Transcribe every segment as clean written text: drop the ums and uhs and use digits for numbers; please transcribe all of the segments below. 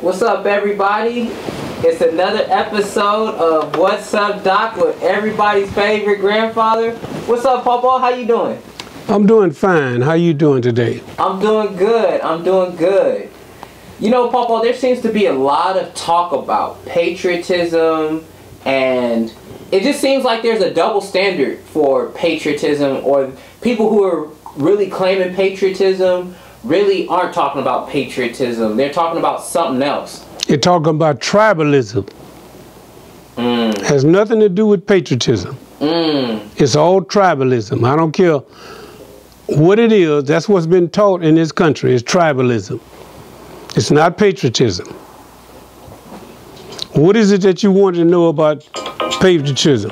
What's up, everybody? It's another episode of What's Up, Doc, with everybody's favorite grandfather. What's up, Pawpaw? How you doing? I'm doing fine. How you doing today? I'm doing good. I'm doing good. You know, Pawpaw, there seems to be a lot of talk about patriotism, and it just seems like there's a double standard for patriotism, or people who are really claiming patriotism really aren't talking about patriotism. They're talking about something else. You're talking about tribalism. Has nothing to do with patriotism. It's all tribalism. I don't care what it is. That's what's been taught in this country, is tribalism. It's not patriotism. What is it that you want to know about patriotism?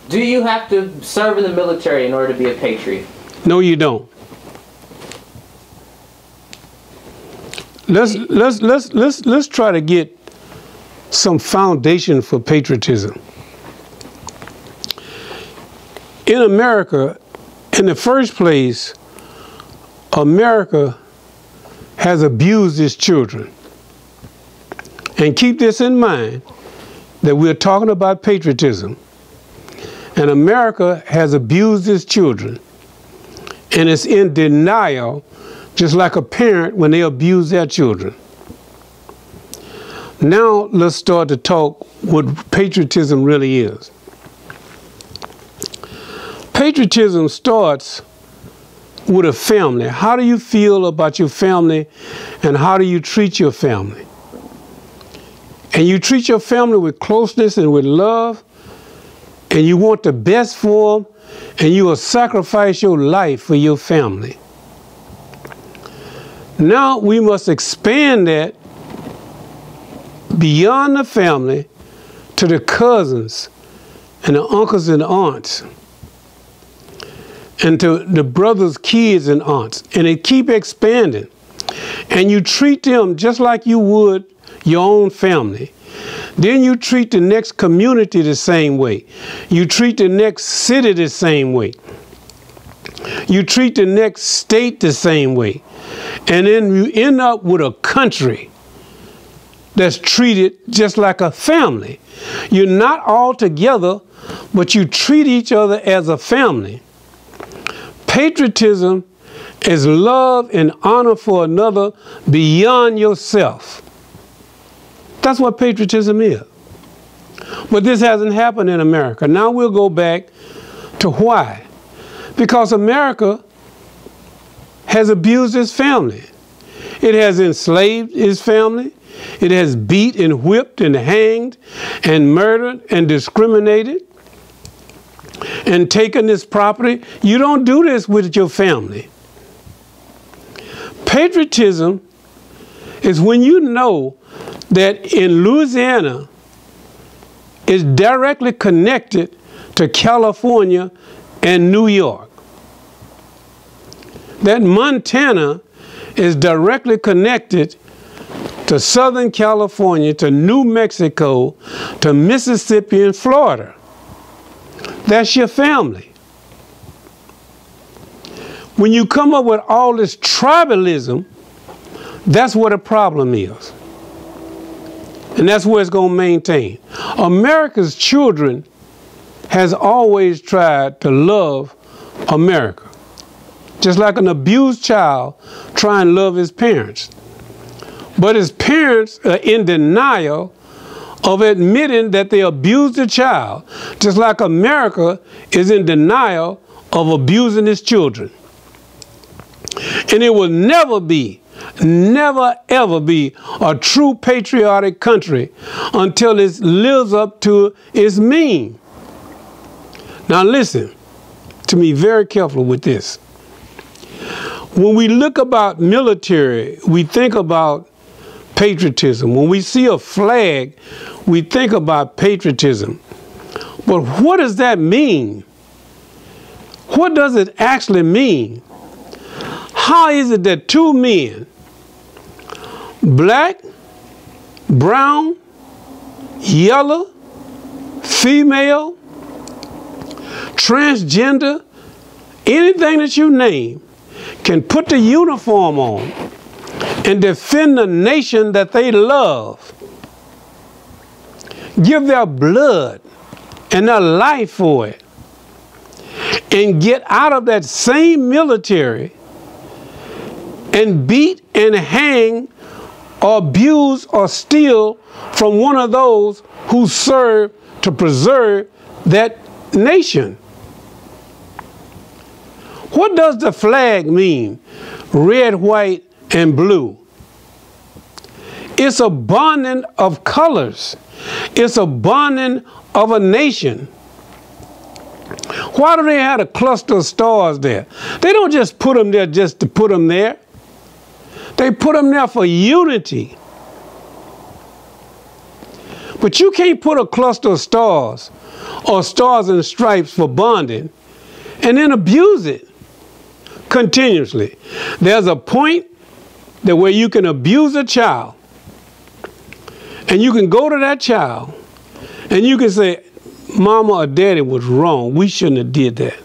Do you have to serve in the military in order to be a patriot? No, you don't. Let's try to get some foundation for patriotism. In America, in the first place, America has abused its children. And keep this in mind, that we're talking about patriotism. And America has abused its children. And it's in denial, just like a parent when they abuse their children. Now let's start to talk what patriotism really is. Patriotism starts with a family. How do you feel about your family, and how do you treat your family? And you treat your family with closeness and with love, and you want the best for them, and you will sacrifice your life for your family. Now we must expand that beyond the family to the cousins and the uncles and aunts, and to the brothers' kids and aunts, and it keep expanding. And you treat them just like you would your own family. Then you treat the next community the same way. You treat the next city the same way. You treat the next state the same way. And then you end up with a country that's treated just like a family. You're not all together, but you treat each other as a family. Patriotism is love and honor for another beyond yourself. That's what patriotism is. But this hasn't happened in America. Now we'll go back to why. Because America has abused its family. It has enslaved its family. It has beat and whipped and hanged and murdered and discriminated and taken its property. You don't do this with your family. Patriotism is when you know that in Louisiana is directly connected to California and New York. That Montana is directly connected to Southern California, to New Mexico, to Mississippi and Florida. That's your family. When you come up with all this tribalism, that's what a problem is. And that's where it's going to maintain. America's children has always tried to love America. Just like an abused child trying to love his parents. But his parents are in denial of admitting that they abused the child. Just like America is in denial of abusing its children. And it will never ever be a true patriotic country until it lives up to its mean. Now listen to me very carefully with this. When we look about military, we think about patriotism. When we see a flag, we think about patriotism. But what does that mean? What does it actually mean? How is it that two men, black, brown, yellow, female, transgender, anything that you name can put the uniform on and defend the nation that they love, give their blood and their life for it, and get out of that same military and beat and hang or abuse or steal from one of those who serve to preserve that nation. What does the flag mean? Red, white, and blue. It's a bonding of colors. It's a bonding of a nation. Why do they have a cluster of stars there? They don't just put them there just to put them there. They put them there for unity. But you can't put a cluster of stars or stars and stripes for bonding and then abuse it continuously. There's a point that where you can abuse a child, and you can go to that child and you can say, Mama or Daddy was wrong. We shouldn't have did that.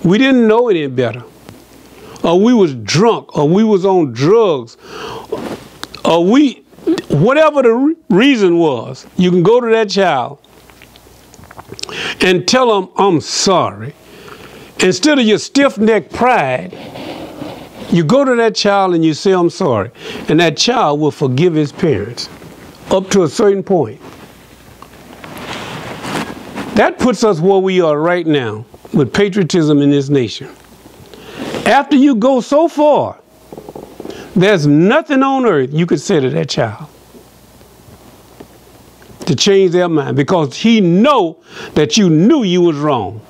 We didn't know any better. Or we was drunk, or we was on drugs, or whatever the reason was, you can go to that child and tell them, I'm sorry. Instead of your stiff-necked pride, you go to that child and you say, I'm sorry. And that child will forgive his parents up to a certain point. That puts us where we are right now with patriotism in this nation. After you go so far, there's nothing on earth you could say to that child to change their mind, because he know that you knew you was wrong.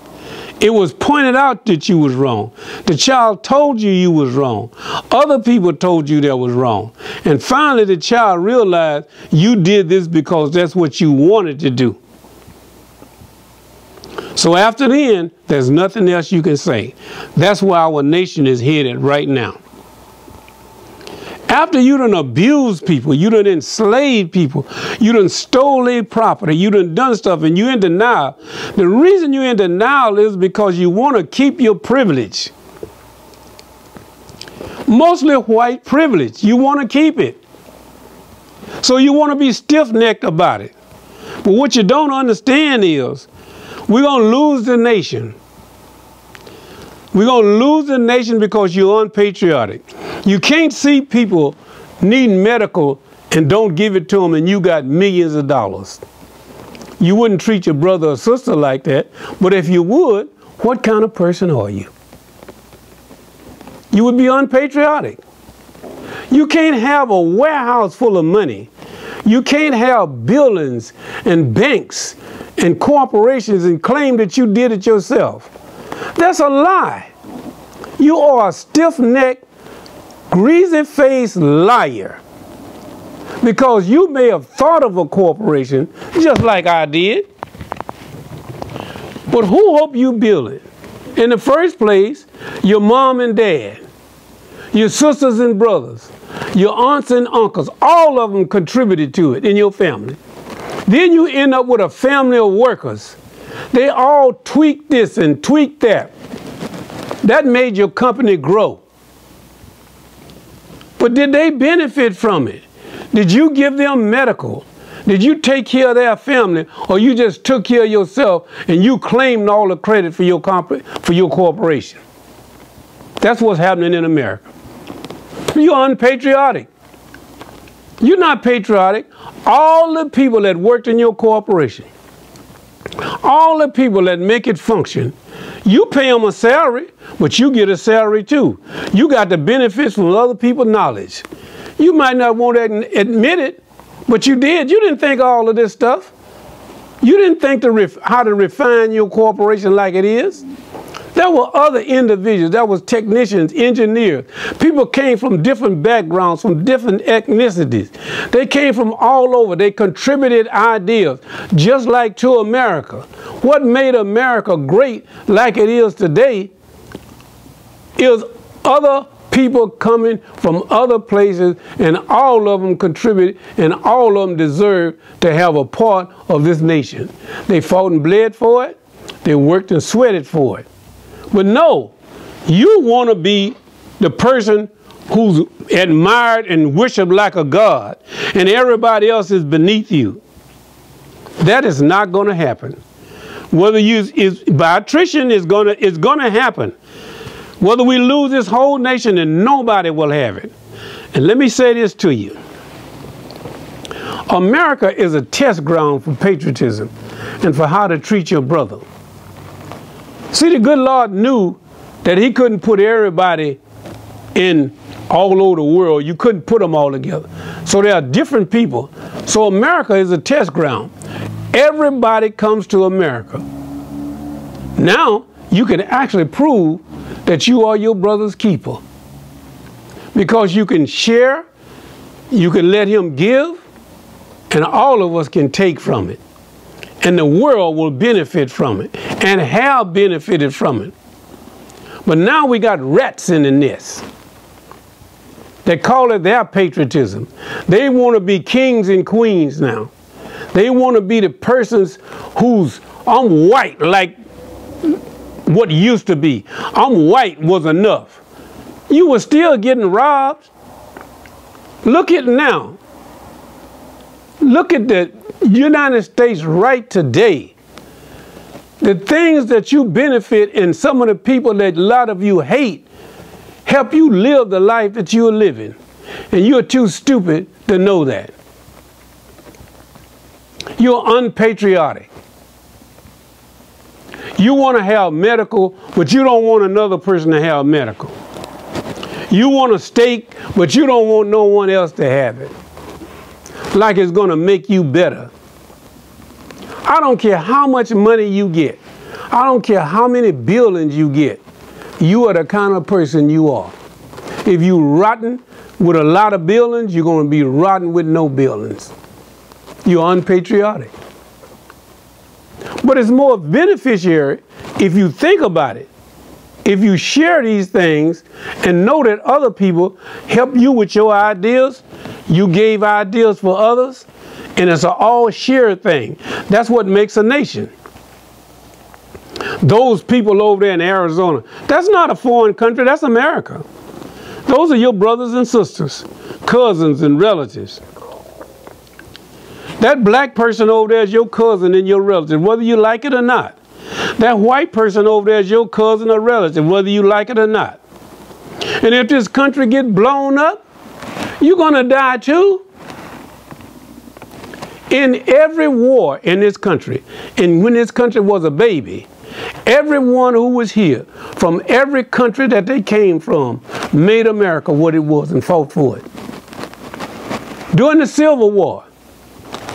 It was pointed out that you was wrong. The child told you you was wrong. Other people told you that was wrong. And finally the child realized you did this because that's what you wanted to do. So after then, there's nothing else you can say. That's where our nation is headed right now. After you done abused people, you done enslaved people, you done stole their property, you done stuff, and you in denial. The reason you in denial is because you want to keep your privilege. Mostly white privilege. You want to keep it. So you want to be stiff-necked about it. But what you don't understand is, we're going to lose the nation. We're going to lose the nation because you're unpatriotic. You can't see people needing medical and don't give it to them, and you got millions of dollars. You wouldn't treat your brother or sister like that, but if you would, what kind of person are you? You would be unpatriotic. You can't have a warehouse full of money. You can't have buildings and banks and corporations and claim that you did it yourself. That's a lie. You are a stiff-necked, greasy-faced liar, because you may have thought of a corporation just like I did, but who helped you build it? In the first place, your mom and dad, your sisters and brothers, your aunts and uncles, all of them contributed to it in your family. Then you end up with a family of workers. They all tweak this and tweak that. That made your company grow. But did they benefit from it? Did you give them medical? Did you take care of their family, or you just took care of yourself and you claimed all the credit for your corporation? That's what's happening in America. You're unpatriotic. You're not patriotic. All the people that worked in your corporation, all the people that make it function, you pay them a salary, but you get a salary too. You got the benefits from other people's knowledge. You might not want to admit it, but you did. You didn't think all of this stuff. You didn't think how to refine your corporation like it is. There were other individuals. There was technicians, engineers. People came from different backgrounds, from different ethnicities. They came from all over. They contributed ideas, just like to America. What made America great like it is today is other people coming from other places, and all of them contributed, and all of them deserve to have a part of this nation. They fought and bled for it. They worked and sweated for it. But no, you want to be the person who's admired and worshiped like a god, and everybody else is beneath you. That is not going to happen. Whether by attrition it's gonna happen. Whether we lose this whole nation, and nobody will have it. And let me say this to you. America is a test ground for patriotism and for how to treat your brother. See, the good Lord knew that he couldn't put everybody in all over the world. You couldn't put them all together. So there are different people. So America is a test ground. Everybody comes to America. Now you can actually prove that you are your brother's keeper, because you can share, you can let him give, and all of us can take from it. And the world will benefit from it and have benefited from it. But now we got rats in the nest. They call it their patriotism. They want to be kings and queens now. They want to be the persons who's, I'm white like what used to be. I'm white was enough. You were still getting robbed. Look at now. Look at the United States right today. The things that you benefit and some of the people that a lot of you hate help you live the life that you're living. And you're too stupid to know that. You're unpatriotic. You want to have medical, but you don't want another person to have medical. You want a steak, but you don't want no one else to have it. Like it's going to make you better. I don't care how much money you get. I don't care how many buildings you get. You are the kind of person you are. If you rotten with a lot of buildings, you're going to be rotten with no buildings. You're unpatriotic. But it's more beneficiary if you think about it. If you share these things and know that other people help you with your ideas, you gave ideas for others, and it's an all-share thing. That's what makes a nation. Those people over there in Arizona, that's not a foreign country, that's America. Those are your brothers and sisters, cousins and relatives. That black person over there is your cousin and your relative, whether you like it or not. That white person over there is your cousin or relative, whether you like it or not. And if this country gets blown up, you're going to die too. In every war in this country, and when this country was a baby, everyone who was here from every country that they came from made America what it was and fought for it. During the Civil War,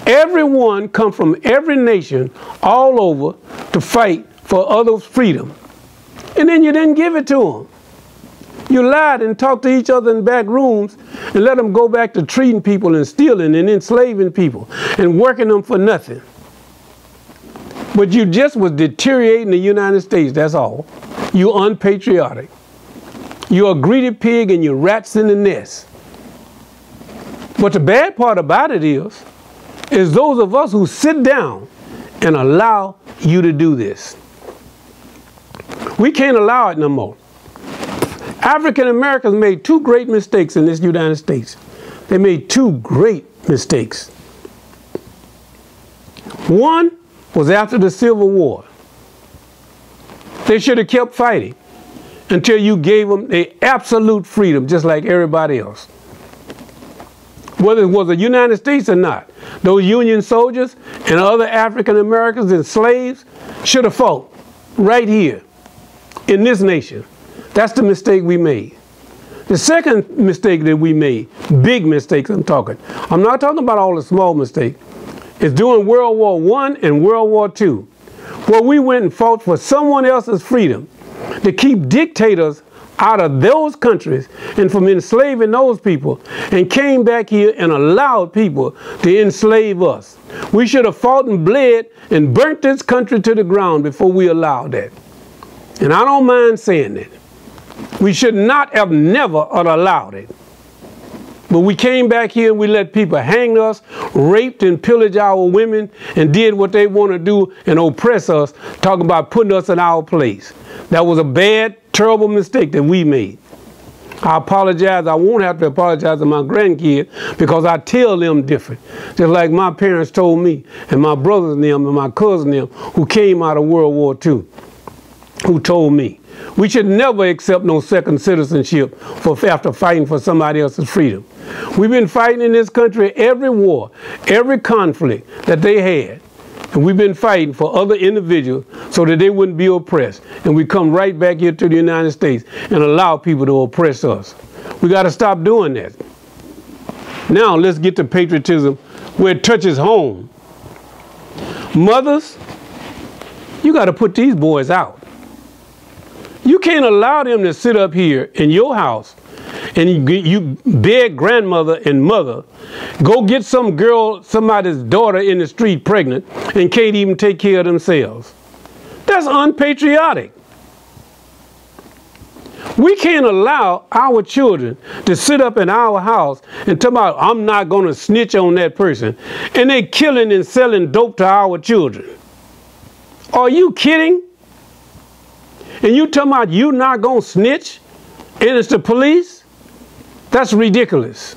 everyone come from every nation all over to fight for others' freedom. And then you didn't give it to them. You lied and talked to each other in back rooms and let them go back to treating people and stealing and enslaving people and working them for nothing. But you just was deteriorating the United States, that's all. You unpatriotic. You're a greedy pig and you're rats in the nest. But the bad part about it is those of us who sit down and allow you to do this. We can't allow it no more. African Americans made two great mistakes in this United States. They made two great mistakes. One was after the Civil War. They should have kept fighting until you gave them the absolute freedom, just like everybody else. Whether it was the United States or not, those Union soldiers and other African Americans and slaves should have fought right here in this nation. That's the mistake we made. The second mistake that we made, big mistakes I'm talking. I'm not talking about all the small mistakes. It's during World War I and World War II, where we went and fought for someone else's freedom to keep dictators out of those countries and from enslaving those people, and came back here and allowed people to enslave us. We should have fought and bled and burnt this country to the ground before we allowed that. And I don't mind saying that. We should not have never allowed it. But we came back here and we let people hang us, raped and pillaged our women, and did what they want to do and oppress us, talking about putting us in our place. That was a bad, terrible mistake that we made. I apologize. I won't have to apologize to my grandkids because I tell them different. Just like my parents told me, and my brothers and them, and my cousins and them, who came out of World War II, who told me. We should never accept no second citizenship after fighting for somebody else's freedom. We've been fighting in this country every war, every conflict that they had. And we've been fighting for other individuals so that they wouldn't be oppressed. And we come right back here to the United States and allow people to oppress us. We got to stop doing that. Now let's get to patriotism where it touches home. Mothers, you got to put these boys out. You can't allow them to sit up here in your house and you beg grandmother and mother, go get some girl, somebody's daughter in the street pregnant and can't even take care of themselves. That's unpatriotic. We can't allow our children to sit up in our house and talk about, I'm not going to snitch on that person, and they killing and selling dope to our children. Are you kidding? And you talking about you not going to snitch and it's the police? That's ridiculous.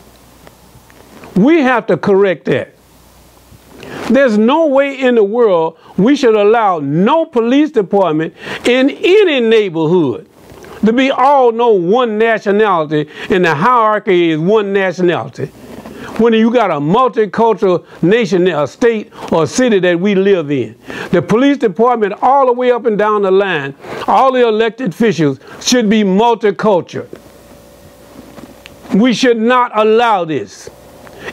We have to correct that. There's no way in the world we should allow no police department in any neighborhood to be all no one nationality and the hierarchy is one nationality. When you got a multicultural nation, a state or city that we live in, the police department all the way up and down the line, all the elected officials should be multicultural. We should not allow this.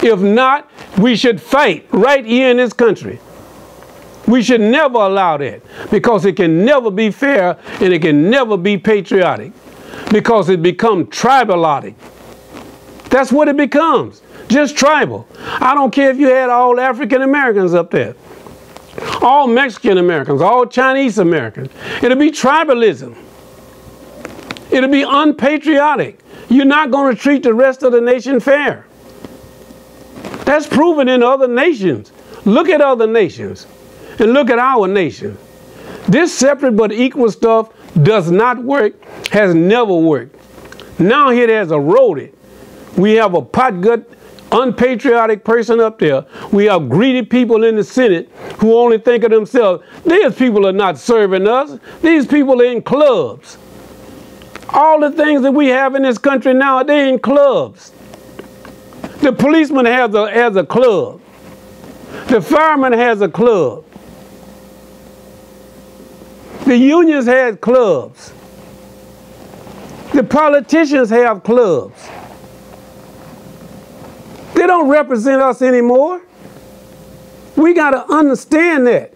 If not, we should fight right here in this country. We should never allow that because it can never be fair and it can never be patriotic because it becomes tribalotic. That's what it becomes, just tribal. I don't care if you had all African Americans up there, all Mexican Americans, all Chinese Americans. It'll be tribalism. It'll be unpatriotic. You're not going to treat the rest of the nation fair. That's proven in other nations. Look at other nations and look at our nation. This separate but equal stuff does not work, has never worked. Now it has eroded. We have a pot-gut, unpatriotic person up there. We have greedy people in the Senate who only think of themselves. These people are not serving us. These people are in clubs. All the things that we have in this country now, they're in clubs. The policeman has a club. The fireman has a club. The unions have clubs. The politicians have clubs. They don't represent us anymore. We got to understand that.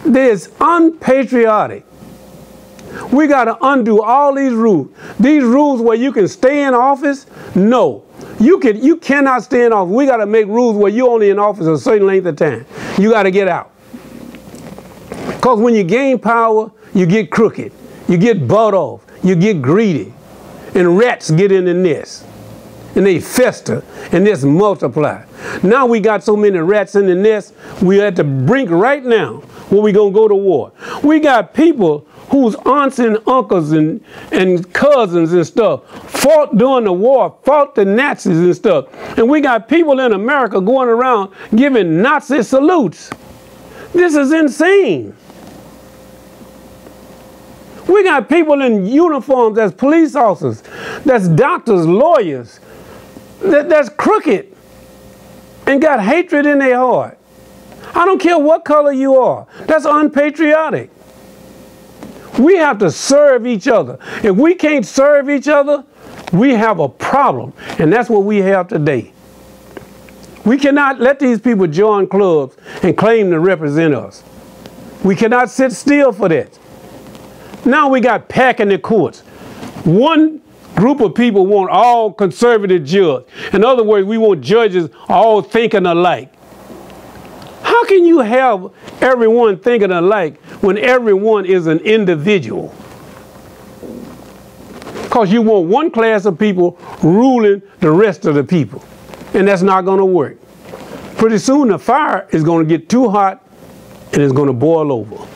It's unpatriotic. We got to undo all these rules. These rules where you can stay in office, no. You cannot stay in office. We got to make rules where you're only in office a certain length of time. You got to get out. Because when you gain power, you get crooked. You get bought off. You get greedy. And rats get in the nest. And they fester and just multiply. Now we got so many rats in the nest, we're at the brink right now where we're going to go to war. We got people whose aunts and uncles and cousins and stuff fought during the war, fought the Nazis and stuff. And we got people in America going around giving Nazi salutes. This is insane. We got people in uniforms as police officers, that's doctors, lawyers, that's crooked and got hatred in their heart. I don't care what color you are. That's unpatriotic. We have to serve each other. If we can't serve each other, we have a problem. And that's what we have today. We cannot let these people join clubs and claim to represent us. We cannot sit still for that. Now we got packing the courts. One group of people want all conservative judges. In other words, we want judges all thinking alike. How can you have everyone thinking alike when everyone is an individual? Because you want one class of people ruling the rest of the people. And that's not going to work. Pretty soon the fire is going to get too hot and it's going to boil over.